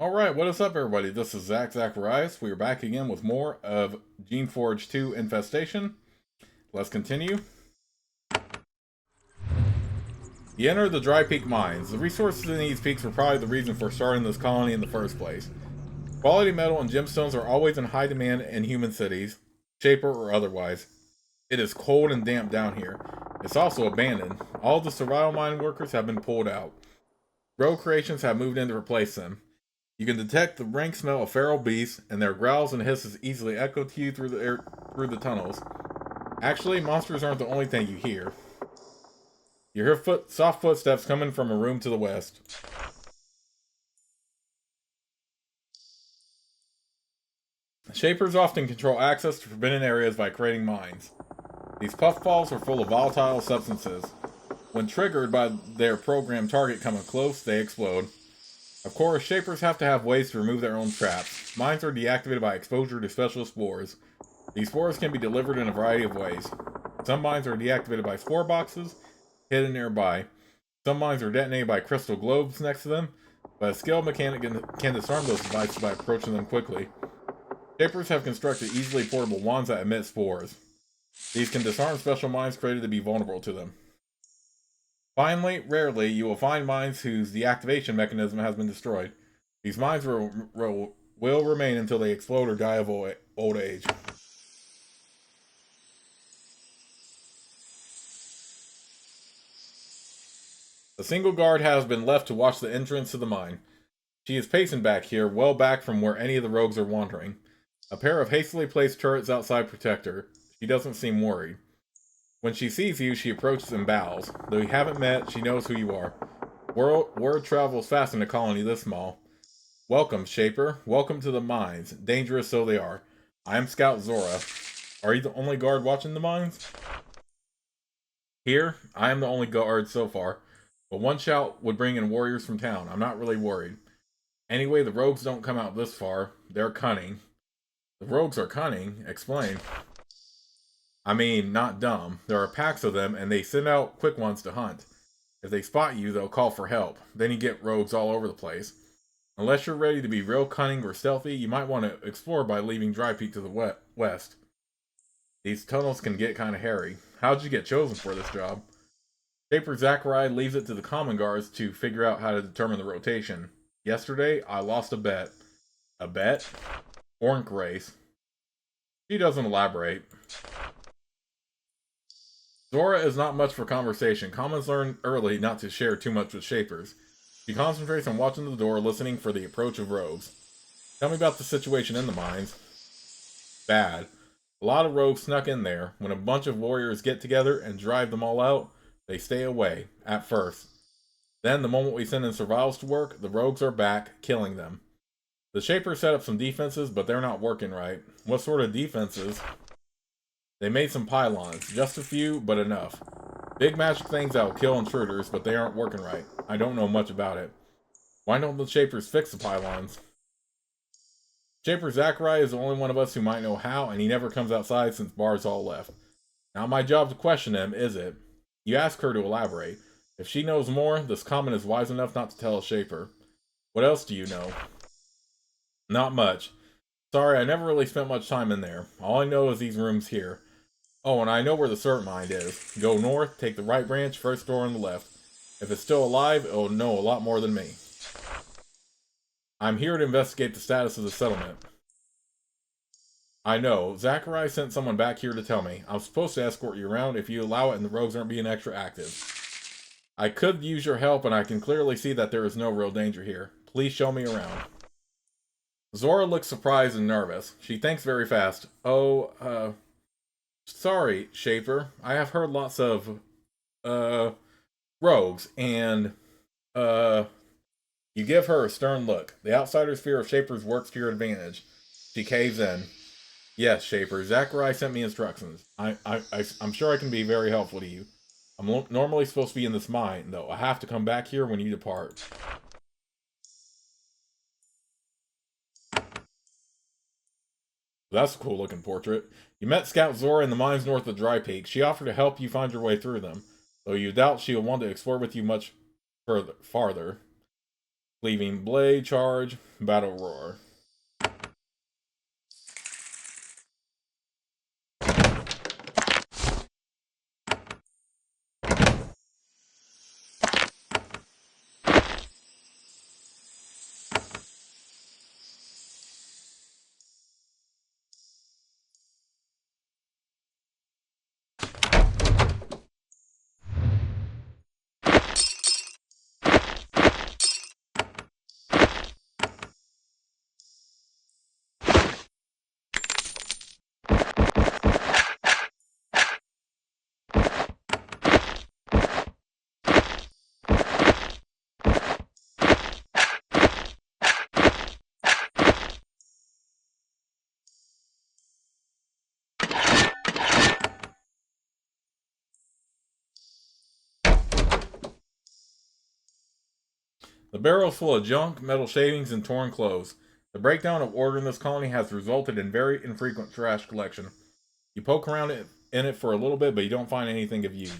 Alright, what is up everybody? This is Zacharias. We are back again with more of Geneforge 2 Infestation. Let's continue. You enter the Drypeak mines. The resources in these peaks were probably the reason for starting this colony in the first place. Quality metal and gemstones are always in high demand in human cities, shaper or otherwise. It is cold and damp down here. It's also abandoned. All the survival mine workers have been pulled out. Rogue creations have moved in to replace them. You can detect the rank smell of feral beasts, and their growls and hisses easily echo to you through the tunnels. Actually, monsters aren't the only thing you hear. You hear soft footsteps coming from a room to the west. Shapers often control access to forbidden areas by creating mines. These puffballs are full of volatile substances. When triggered by their programmed target coming close, they explode. Of course, Shapers have to have ways to remove their own traps. Mines are deactivated by exposure to special spores. These spores can be delivered in a variety of ways. Some mines are deactivated by spore boxes hidden nearby. Some mines are detonated by crystal globes next to them, but a skilled mechanic can disarm those devices by approaching them quickly. Shapers have constructed easily portable wands that emit spores. These can disarm special mines created to be vulnerable to them. Finally, rarely, you will find mines whose deactivation mechanism has been destroyed. These mines will remain until they explode or die of old age. A single guard has been left to watch the entrance to the mine. She is pacing back here, well back from where any of the rogues are wandering. A pair of hastily placed turrets outside protect her. She doesn't seem worried. When she sees you, she approaches and bows. Though you haven't met, she knows who you are. Word travels fast in a colony this small. Welcome, Shaper. Welcome to the mines. Dangerous so they are. I am Scout Zora. Are you the only guard watching the mines? Here, I am the only guard so far. But one shout would bring in warriors from town. I'm not really worried. Anyway, the rogues don't come out this far. They're cunning. The rogues are cunning? Explain. I mean, not dumb. There are packs of them, and they send out quick ones to hunt. If they spot you, they'll call for help. Then you get rogues all over the place. Unless you're ready to be real cunning or stealthy, you might want to explore by leaving Drypeak to the west. These tunnels can get kind of hairy. How'd you get chosen for this job? Shaper Zachariah leaves it to the common guards to figure out how to determine the rotation. Yesterday, I lost a bet. A bet? Ornk race. She doesn't elaborate. Zora is not much for conversation. Commons learn early not to share too much with Shapers. She concentrates on watching the door, listening for the approach of rogues. Tell me about the situation in the mines. Bad. A lot of rogues snuck in there. When a bunch of warriors get together and drive them all out, they stay away, at first. Then, the moment we send in survivals to work, the rogues are back, killing them. The Shapers set up some defenses, but they're not working right. What sort of defenses? They made some pylons. Just a few, but enough. Big magic things that will kill intruders, but they aren't working right. I don't know much about it. Why don't the Shapers fix the pylons? Shaper Zachariah is the only one of us who might know how, and he never comes outside since Bar's all left. Not my job to question him, is it? You ask her to elaborate. If she knows more, this common is wise enough not to tell a Shaper. What else do you know? Not much. Sorry, I never really spent much time in there. All I know is these rooms here. Oh, and I know where the cert mine is. Go north, take the right branch, first door on the left. If it's still alive, it'll know a lot more than me. I'm here to investigate the status of the settlement. I know. Zachariah sent someone back here to tell me. I'm supposed to escort you around if you allow it and the rogues aren't being extra active. I could use your help, and I can clearly see that there is no real danger here. Please show me around. Zora looks surprised and nervous. She thinks very fast. Sorry, Shaper. I have heard lots of, rogues, and, you give her a stern look. The outsider's fear of Shapers works to your advantage. She caves in. Yes, Shaper. Zachariah sent me instructions. I'm sure I can be very helpful to you. I'm normally supposed to be in this mine, though. I have to come back here when you depart. That's a cool looking portrait. You met Scout Zora in the mines north of Drypeak. She offered to help you find your way through them, though you doubt she will want to explore with you much farther. Leaving blade, charge, battle roar. The barrel is full of junk, metal shavings, and torn clothes. The breakdown of order in this colony has resulted in very infrequent trash collection. You poke around in it for a little bit, but you don't find anything of use.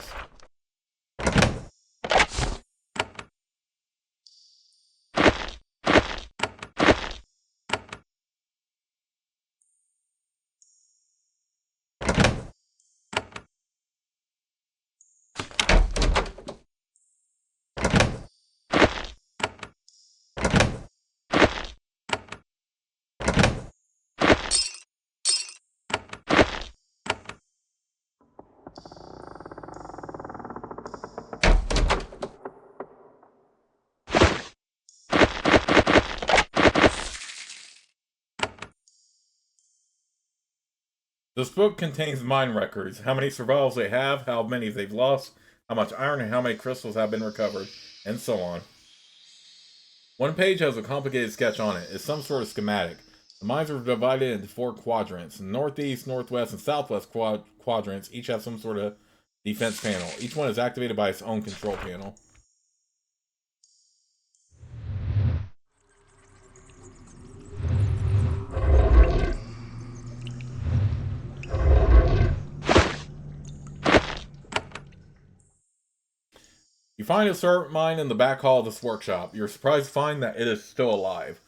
This book contains mine records, how many survivals they have, how many they've lost, how much iron and how many crystals have been recovered, and so on. One page has a complicated sketch on it. It's some sort of schematic. The mines are divided into 4 quadrants. The northeast, northwest, and southwest quadrants each have some sort of defense panel. Each one is activated by its own control panel. You find a serpent mine in the back hall of this workshop. You're surprised to find that it is still alive.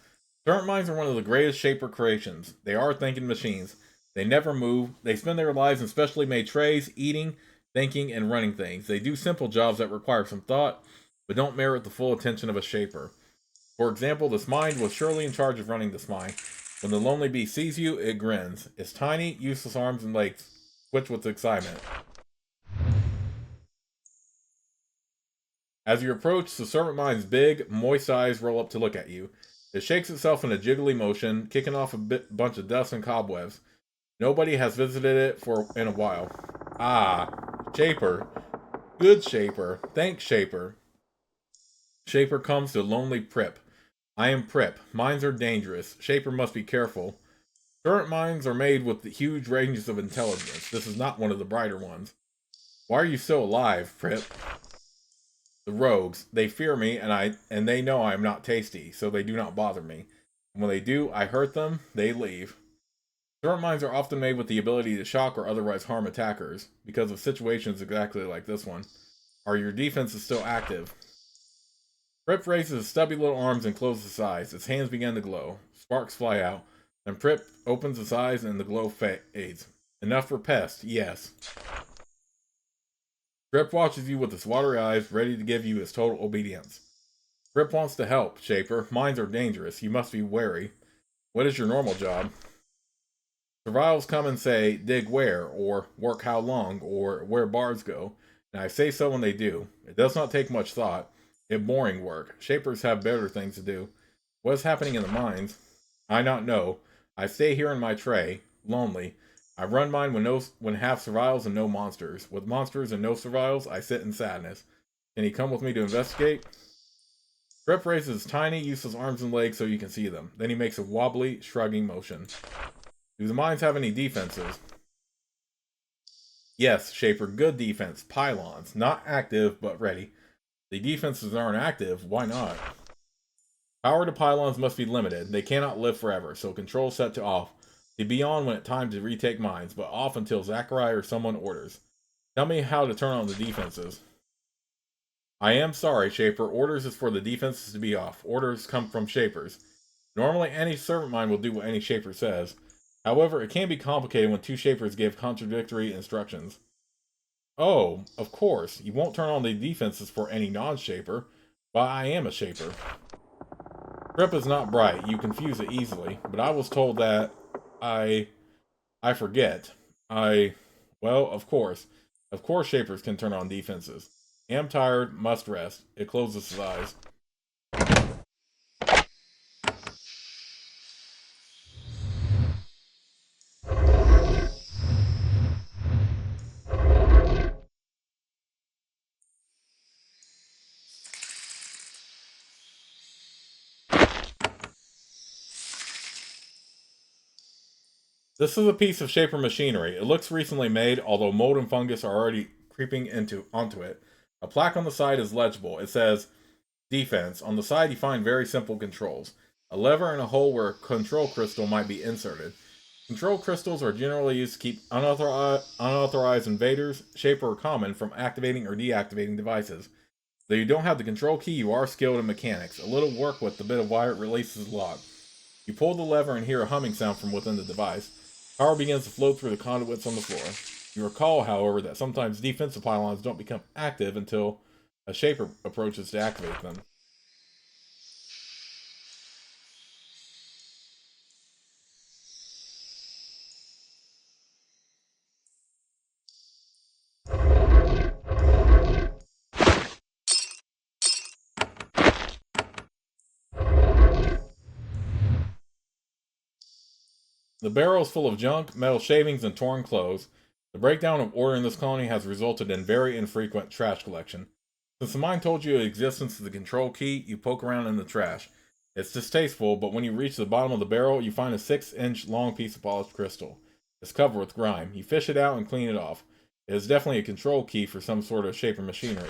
Serpent mines are one of the greatest shaper creations. They are thinking machines. They never move. They spend their lives in specially made trays, eating, thinking, and running things. They do simple jobs that require some thought, but don't merit the full attention of a shaper. For example, this mine was surely in charge of running this mine. When the lonely beast sees you, it grins. Its tiny, useless arms and legs twitch with excitement. As you approach, the serpent mine's big, moist eyes roll up to look at you. It shakes itself in a jiggly motion, kicking off a bunch of dust and cobwebs. Nobody has visited it in a while. Ah, Shaper. Good Shaper. Thanks, Shaper. Shaper comes to lonely Prip. I am Prip. Mines are dangerous. Shaper must be careful. Serpent mines are made with huge ranges of intelligence. This is not one of the brighter ones. Why are you still alive, Prip? The rogues, they fear me, and they know I am not tasty, so they do not bother me. And when they do, I hurt them, they leave. Serpent mines are often made with the ability to shock or otherwise harm attackers, because of situations exactly like this one. Are your defenses still active? Prip raises his stubby little arms and closes his eyes. Its hands begin to glow. Sparks fly out. Then Prip opens his eyes and the glow fades. Enough for pest, yes. Prip watches you with his watery eyes, ready to give you his total obedience. Prip wants to help, Shaper. Mines are dangerous. You must be wary. What is your normal job? Survivals come and say, dig where, or work how long, or where bars go. And I say so when they do. It does not take much thought. It's boring work. Shapers have better things to do. What is happening in the mines? I not know. I stay here in my tray, lonely. I run mine when half survivals and no monsters. With monsters and no survivals, I sit in sadness. Can you come with me to investigate? Prep raises his tiny, useless arms and legs so you can see them. Then he makes a wobbly, shrugging motion. Do the mines have any defenses? Yes, Shaper, good defense. Pylons. Not active, but ready. The defenses aren't active, why not? Power to pylons must be limited. They cannot live forever, so control set to off. To be on when it's time to retake mines, but off until Zachariah or someone orders. Tell me how to turn on the defenses. I am sorry, Shaper. Orders is for the defenses to be off. Orders come from Shapers. Normally, any servant mind will do what any Shaper says. However, it can be complicated when two Shapers give contradictory instructions. Oh, of course, you won't turn on the defenses for any non-Shaper, but I am a Shaper. Trip is not bright, you confuse it easily, but I was told that I forget. Well, of course. Of course Shapers can turn on defenses. Am tired, must rest. It closes his eyes. This is a piece of Shaper machinery. It looks recently made, although mold and fungus are already creeping onto it. A plaque on the side is legible. It says, Defense. On the side you find very simple controls. A lever and a hole where a control crystal might be inserted. Control crystals are generally used to keep unauthorized invaders, Shaper or common, from activating or deactivating devices. Though you don't have the control key, you are skilled in mechanics. A little work with the bit of wire releases the lock. You pull the lever and hear a humming sound from within the device. Power begins to flow through the conduits on the floor. You recall, however, that sometimes defensive pylons don't become active until a Shaper approaches to activate them. The barrel is full of junk, metal shavings, and torn clothes. The breakdown of order in this colony has resulted in very infrequent trash collection. Since the mine told you the existence of the control key, you poke around in the trash. It's distasteful, but when you reach the bottom of the barrel, you find a 6-inch long piece of polished crystal. It's covered with grime. You fish it out and clean it off. It is definitely a control key for some sort of Shaper machinery.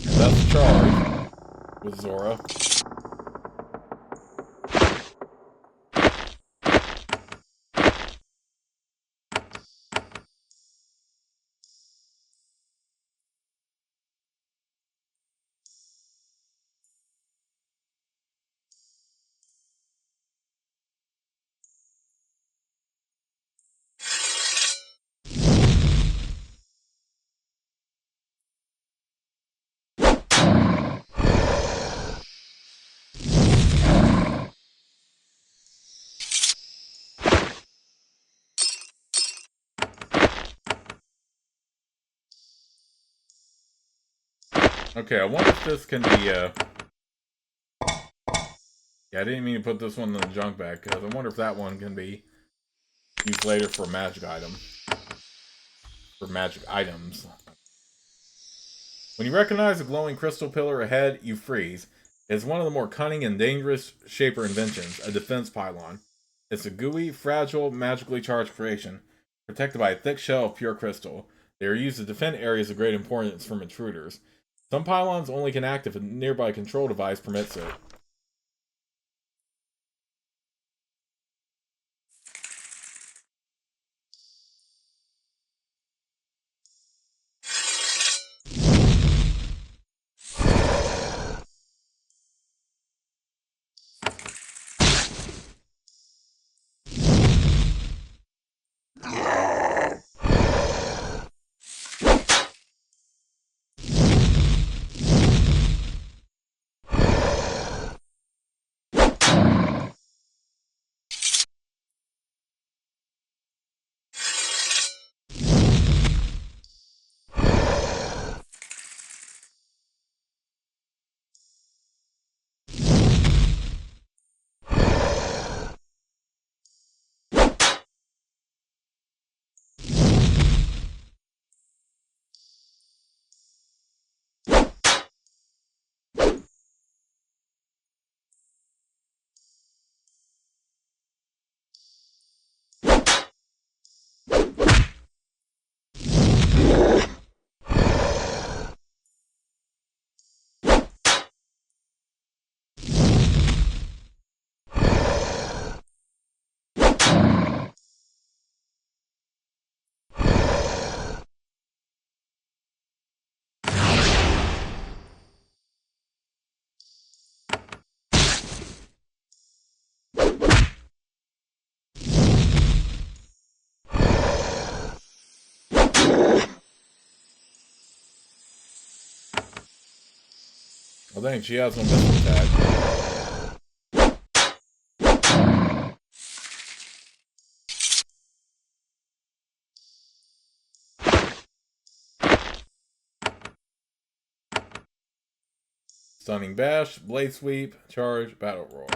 And that's the charge with Zora. Okay, I wonder if this can be, yeah, I didn't mean to put this one in the junk bag, because I wonder if that one can be used later for magic item. For magic items. When you recognize a glowing crystal pillar ahead, you freeze. It is one of the more cunning and dangerous Shaper inventions, a defense pylon. It's a gooey, fragile, magically charged creation, protected by a thick shell of pure crystal. They are used to defend areas of great importance from intruders. Some pylons only can act if a nearby control device permits it. dang, she has no missile attack. Stunning Bash, Blade Sweep, Charge, Battle Roll.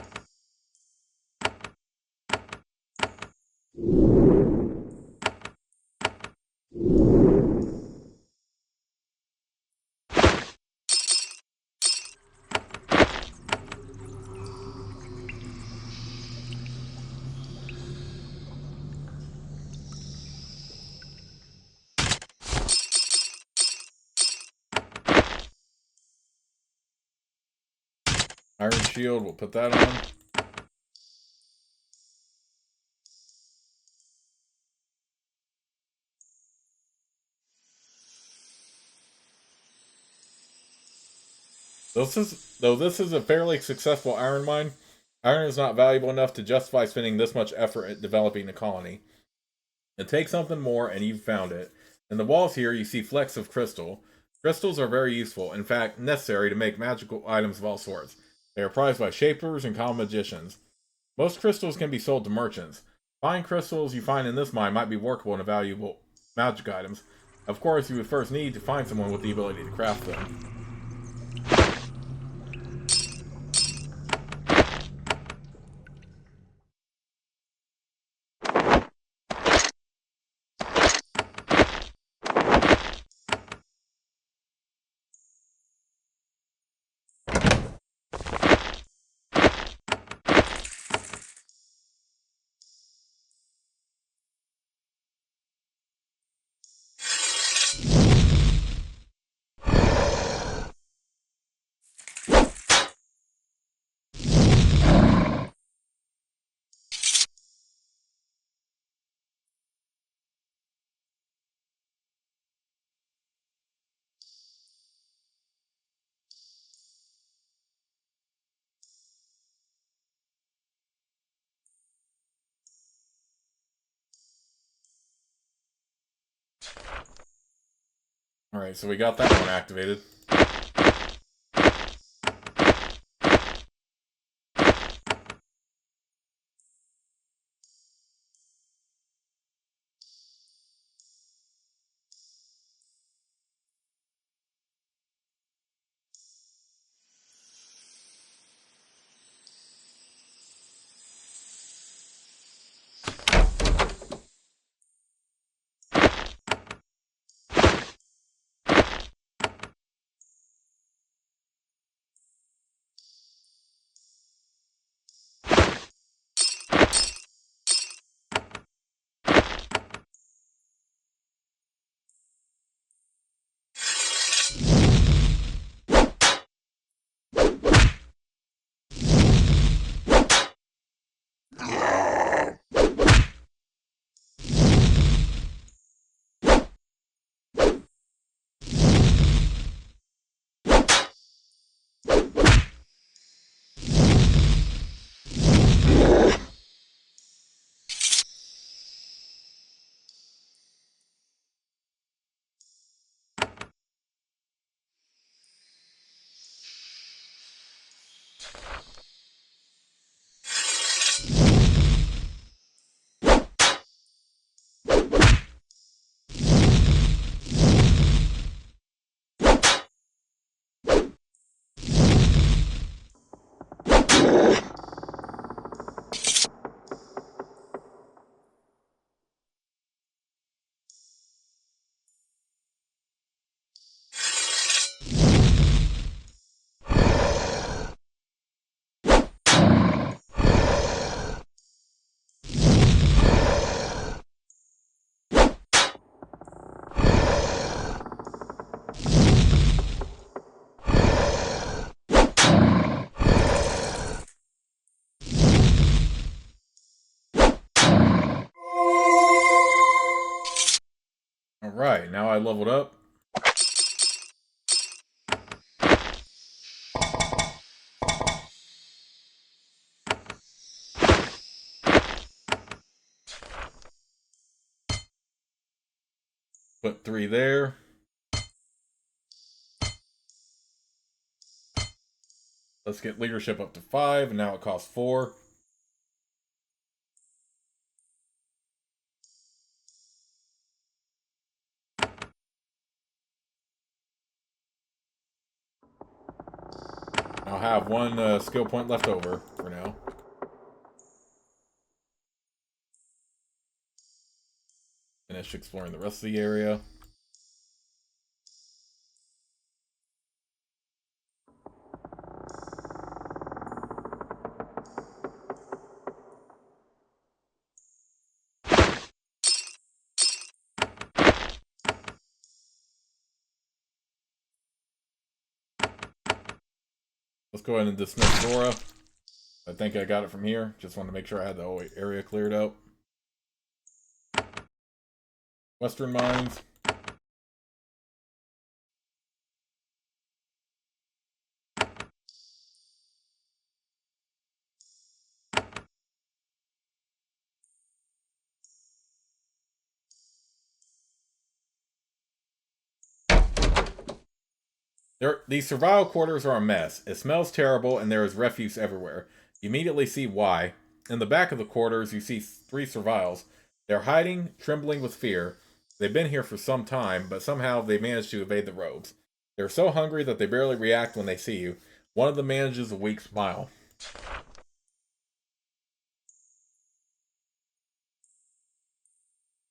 Iron Shield, we'll put that on. Though this is a fairly successful iron mine, iron is not valuable enough to justify spending this much effort at developing a colony. It takes something more, and you've found it. In the walls here, you see flecks of crystal. Crystals are very useful, in fact, necessary to make magical items of all sorts. They are prized by shapers and common magicians. Most crystals can be sold to merchants. Fine crystals you find in this mine might be workable into valuable magic items. Of course, you would first need to find someone with the ability to craft them. Alright, so we got that one activated. Alright, now I leveled up. Put 3 there. Let's get leadership up to 5, and now it costs 4. I'll have 1 skill point left over for now. Finish exploring the rest of the area. Let's go ahead and dismiss Zora. I think I got it from here. Just wanted to make sure I had the whole area cleared out. Western Mines. These survival quarters are a mess. It smells terrible and there is refuse everywhere. You immediately see why. In the back of the quarters, you see 3 survivals. They're hiding, trembling with fear. They've been here for some time, but somehow they managed to evade the rogues. They're so hungry that they barely react when they see you. One of them manages a weak smile.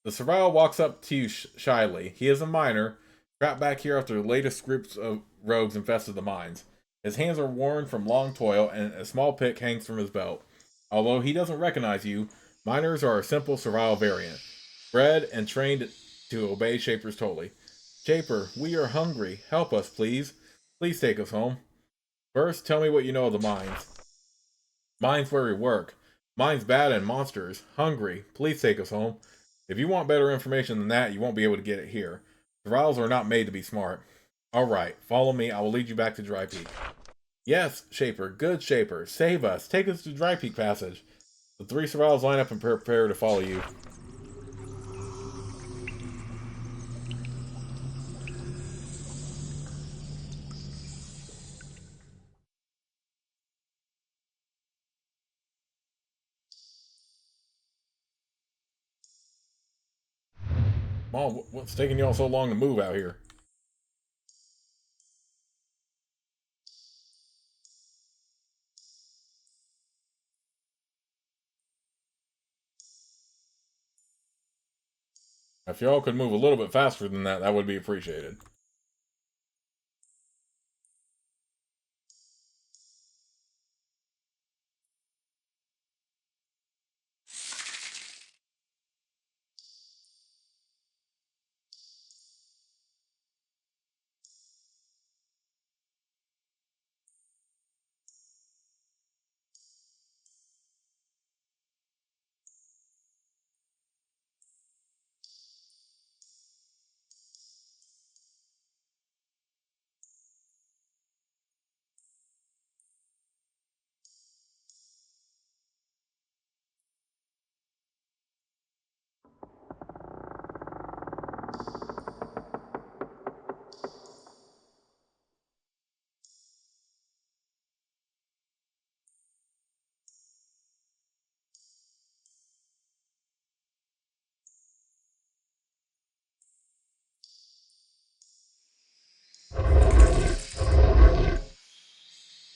The survival walks up to you shyly. He is a miner, trapped back here after the latest groups of rogues infested the mines. His hands are worn from long toil, and a small pick hangs from his belt. Although he doesn't recognize you, miners are a simple survival variant, bred and trained to obey Shapers totally. Shaper, we are hungry. Help us, please. Please take us home. First, tell me what you know of the mines. Mines where we work. Mines bad and monsters. Hungry. Please take us home. If you want better information than that, you won't be able to get it here. Survivals are not made to be smart. Alright, follow me. I will lead you back to Drypeak. Yes, Shaper. Good Shaper. Save us. Take us to Drypeak Passage. The 3 survivals line up and prepare to follow you. Come on, what's taking y'all so long to move out here? If y'all could move a little bit faster than that, that would be appreciated.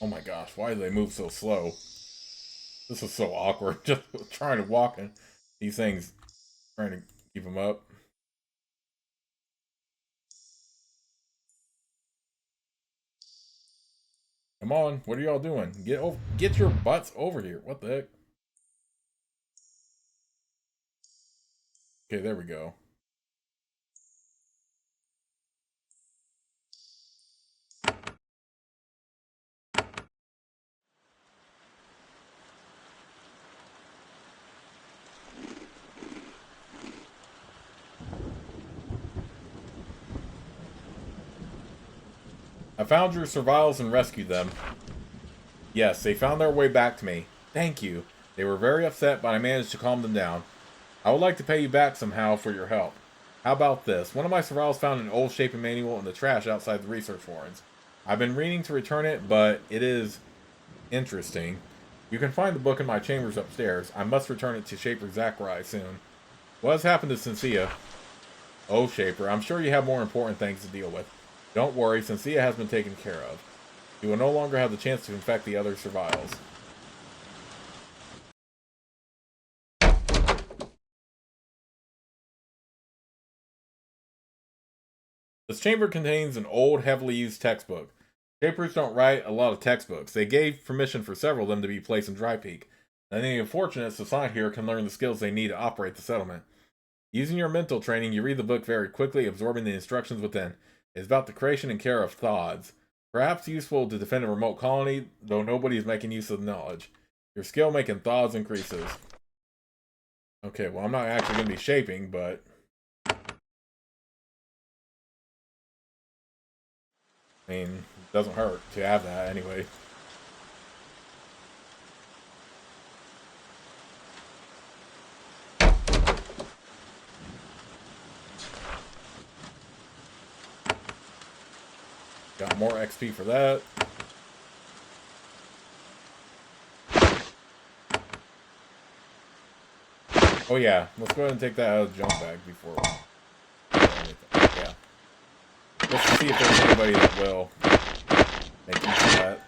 Oh my gosh, why do they move so slow? This is so awkward. Just trying to walk and these things trying to keep them up. Come on, what are y'all doing? Get your butts over here. What the heck? Okay, there we go. I found your survivals and rescued them. Yes, they found their way back to me. Thank you. They were very upset, but I managed to calm them down. I would like to pay you back somehow for your help. How about this? One of my survivals found an old shaping manual in the trash outside the research warrens. I've been meaning to return it, but it is Interesting. You can find the book in my chambers upstairs. I must return it to Shaper Zachary soon. What has happened to Cynthia? Oh, Shaper, I'm sure you have more important things to deal with. Don't worry, Cynthia has been taken care of. You will no longer have the chance to infect the other survivals. This chamber contains an old, heavily used textbook. Shapers don't write a lot of textbooks. They gave permission for several of them to be placed in Drypeak. And any unfortunates assigned here can learn the skills they need to operate the settlement. Using your mental training, you read the book very quickly, absorbing the instructions within. It is about the creation and care of thods. Perhaps useful to defend a remote colony, though nobody is making use of the knowledge. Your skill making thods increases. Okay, well, I'm not actually going to be shaping, but I mean, it doesn't hurt to have that anyway. Got more XP for that. Oh yeah, let's go ahead and take that out of the jump bag before we do anything. Yeah. Let's see if there's anybody that will make use of that.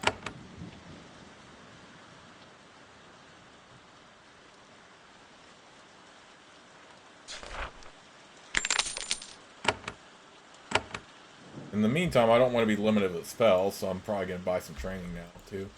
In the meantime, I don't want to be limited with spells, so I'm probably going to buy some training now, too.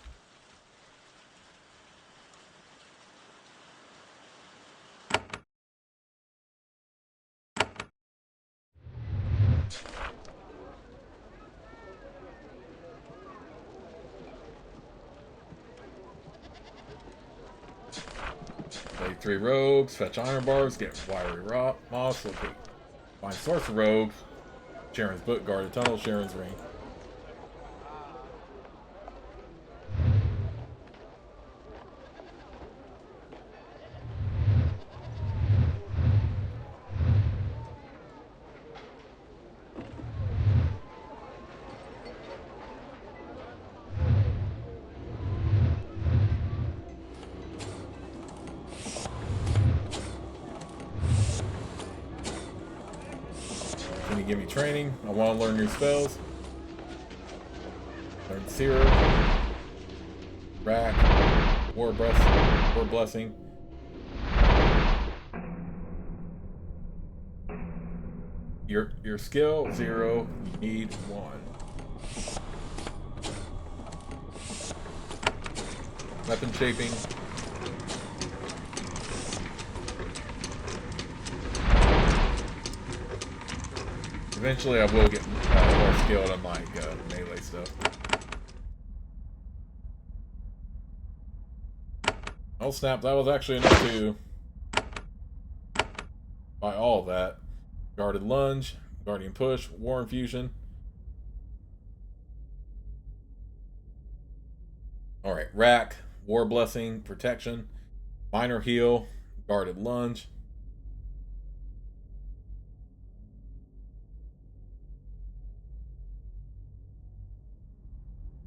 Play 3 rogues, fetch iron bars, get wiry rock, moss, locate. Find source of rogues, Sharon's book, guard a tunnel, Sharon's ring. Can you give me training? I want to learn new spells. Learn Seer, Rack, War Blessing. Your skill 0, you need 1. Weapon shaping. Eventually I will get more skilled on like melee stuff. Oh snap, that was actually enough to buy all of that. Guarded Lunge, Guardian Push, War Infusion. Alright, Rack, War Blessing, Protection, Minor Heal, Guarded Lunge.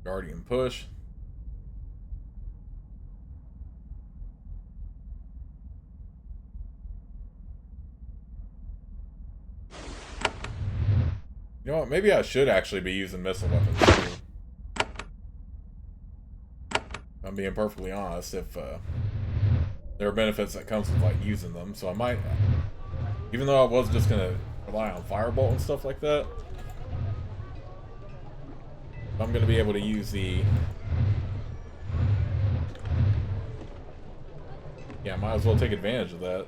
Guardian Push. You know what, maybe I should actually be using missile weapons too. I'm being perfectly honest, if there are benefits that comes with like using them, so I might, even though I was just gonna rely on Firebolt and stuff like that, I'm gonna be able to use the, yeah, might as well take advantage of that.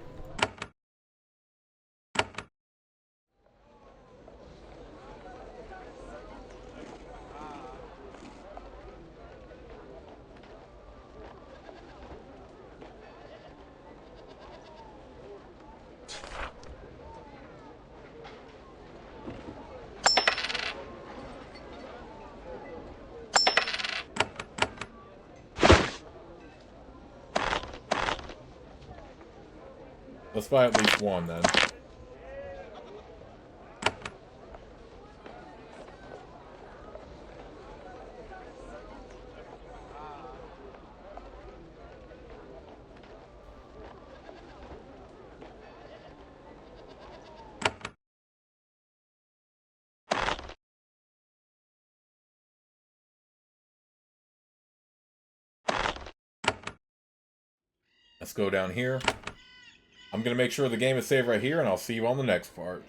Let's buy at least one then. Let's go down here. I'm going to make sure the game is saved right here, and I'll see you on the next part.